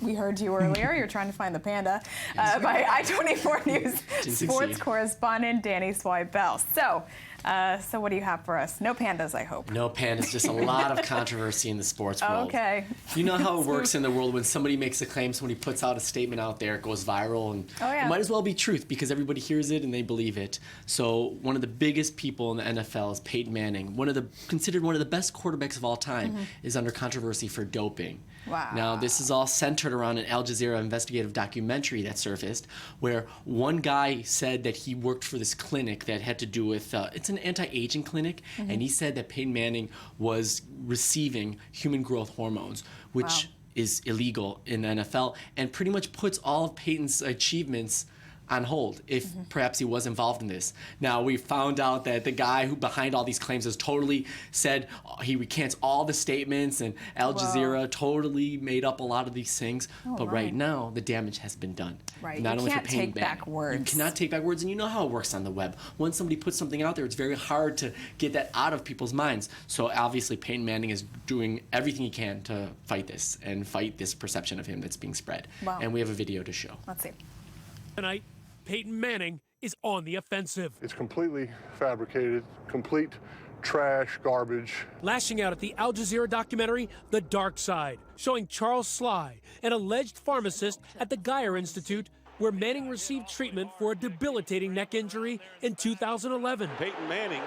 We heard you earlier. You're trying to find the panda by I-24 News sports correspondent Danny Swibell. So what do you have for us? No pandas, I hope. No pandas, just a lot of controversy in the sports world. Okay. You know how it works in the world when somebody makes a claim, somebody puts out a statement out there, it goes viral, and it might as well be truth because everybody hears it and they believe it. So one of the biggest people in the NFL is Peyton Manning. Considered one of the best quarterbacks of all time, is under controversy for doping. Wow. Now, this is all centered around an Al Jazeera investigative documentary that surfaced where one guy said that he worked for this clinic that had to do with, it's an anti-aging clinic, and he said that Peyton Manning was receiving human growth hormones, which is illegal in the NFL, and pretty much puts all of Peyton's achievements on hold if perhaps he was involved in this. Now, we found out that the guy who behind all these claims has totally said he recants all the statements, and Al Jazeera totally made up a lot of these things. But right now, the damage has been done. Right. Not you only can't for Peyton take back words. You cannot take back words, and you know how it works on the web. Once somebody puts something out there, it's very hard to get that out of people's minds. So obviously, Peyton Manning is doing everything he can to fight this and fight this perception of him that's being spread. Wow. And we have a video to show. Let's see. Tonight, Peyton Manning is on the offensive. It's completely fabricated, complete trash, garbage. Lashing out at the Al Jazeera documentary, The Dark Side, showing Charles Sly, an alleged pharmacist at the Geyer Institute, where Manning received treatment for a debilitating neck injury in 2011. Peyton Manning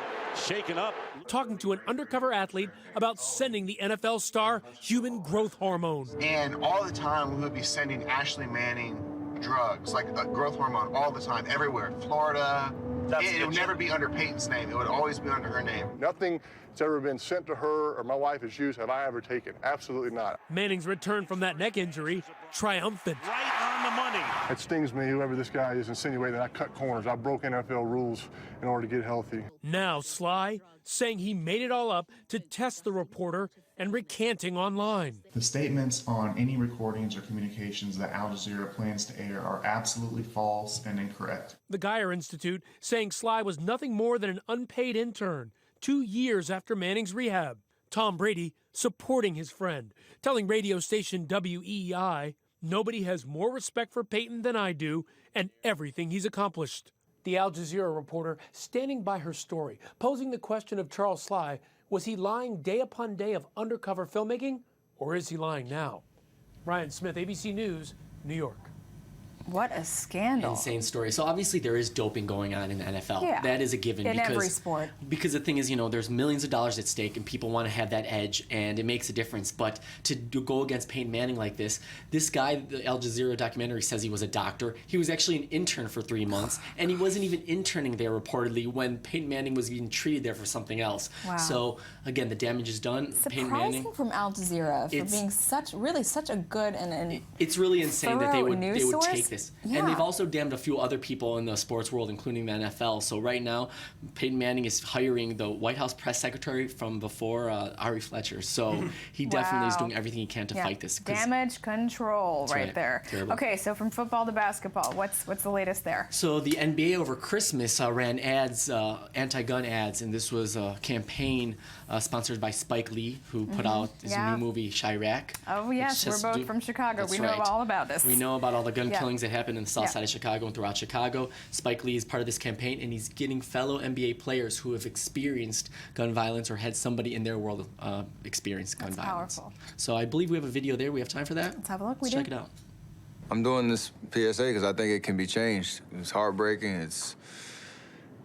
shaken up. Talking to an undercover athlete about sending the NFL star human growth hormone. And all the time we would be sending Ashley Manning drugs, like growth hormone, all the time, everywhere. Florida. It would never be under Peyton's name. It would always be under her name. Nothing that's ever been sent to her or my wife has used have I ever taken. Absolutely not. Manning's return from that neck injury, triumphant. Right on the money. It stings me, whoever this guy is, insinuating that I cut corners. I broke NFL rules in order to get healthy. Now Sly saying he made it all up to test the reporter and recanting online. The statements on any recordings or communications that Al Jazeera plans to air are absolutely false and incorrect. The Geyer Institute saying Sly was nothing more than an unpaid intern 2 years after Manning's rehab. Tom Brady supporting his friend, telling radio station WEEI, "Nobody has more respect for Peyton than I do and everything he's accomplished." The Al Jazeera reporter standing by her story, posing the question of Charles Sly, was he lying day upon day of undercover filmmaking, or is he lying now? Ryan Smith, ABC News, New York. What a scandal. Insane story. So obviously there is doping going on in the NFL. Yeah. That is a given. In every sport. Because the thing is, there's millions of dollars at stake and people want to have that edge and it makes a difference. But to go against Peyton Manning like this guy, the Al Jazeera documentary says he was a doctor. He was actually an intern for 3 months and he wasn't even interning there reportedly when Peyton Manning was being treated there for something else. Wow. So again, the damage is done. Surprising Peyton Manning, from Al Jazeera for being such a good and it's really insane that they would source? take this. Yeah. And they've also damned a few other people in the sports world, including the NFL. So right now, Peyton Manning is hiring the White House press secretary from before, Ari Fletcher. So he definitely is doing everything he can to fight this. Damage control right there. Terrible. Okay, so from football to basketball, what's the latest there? So the NBA over Christmas ran ads, anti-gun ads, and this was a campaign sponsored by Spike Lee, who put out his new movie, Chirac. Oh, yes, we're both from Chicago. We know all about this. We know about all the gun killings that happened in the south side of Chicago and throughout Chicago. Spike Lee is part of this campaign, and he's getting fellow NBA players who have experienced gun violence or had somebody in their world experience gun violence. Powerful. So I believe we have a video there. We have time for that? Let's have a look. Let's check it out. I'm doing this PSA because I think it can be changed. It's heartbreaking. It's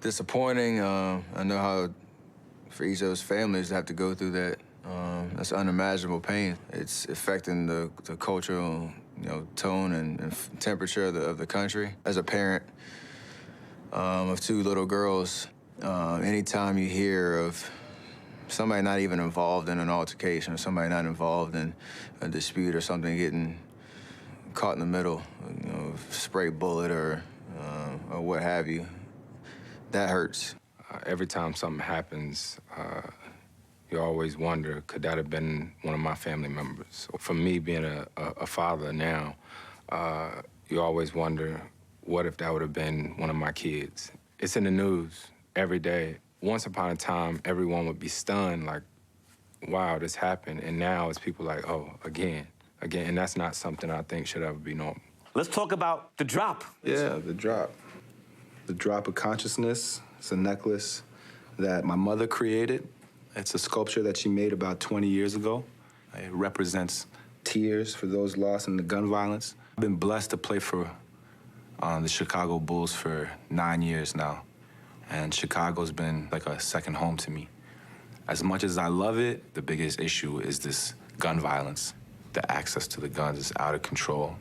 disappointing. I know how for each of those families to have to go through that. That's unimaginable pain. It's affecting the cultural tone and temperature of the country. As a parent of 2 little girls, anytime you hear of somebody not even involved in an altercation or somebody not involved in a dispute or something getting caught in the middle, spray bullet or what have you, that hurts. Every time something happens, you always wonder, could that have been one of my family members? For me, being a father now, you always wonder, what if that would have been one of my kids? It's in the news every day. Once upon a time, everyone would be stunned, like, wow, this happened. And now it's people like, oh, again. again, and that's not something I think should ever be normal. Let's talk about the drop. Yeah, the drop. The drop of consciousness. It's a necklace that my mother created. It's a sculpture that she made about 20 years ago. It represents tears for those lost in the gun violence. I've been blessed to play for the Chicago Bulls for 9 years now. And Chicago's been like a second home to me. As much as I love it, the biggest issue is this gun violence. The access to the guns is out of control.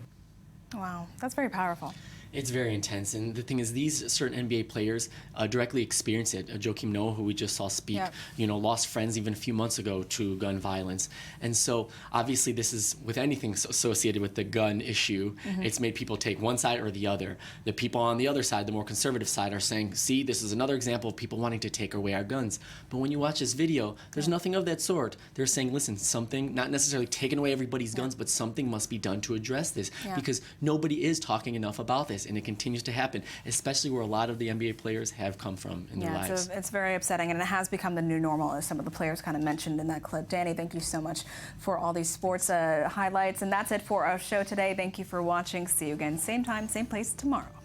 Wow, that's very powerful. It's very intense, and the thing is, these certain NBA players directly experience it. Joakim Noah, who we just saw speak, lost friends even a few months ago to gun violence, and so obviously this is with anything associated with the gun issue. It's made people take one side or the other. The people on the other side, the more conservative side, are saying, "See, this is another example of people wanting to take away our guns." But when you watch this video, there's nothing of that sort. They're saying, "Listen, something, not necessarily taking away everybody's guns, but something must be done to address this because nobody is talking enough about this." And it continues to happen, especially where a lot of the NBA players have come from in their lives. It's very upsetting, and it has become the new normal, as some of the players kind of mentioned in that clip. Danny, thank you so much for all these sports highlights, and that's it for our show today. Thank you for watching. See you again, same time, same place tomorrow.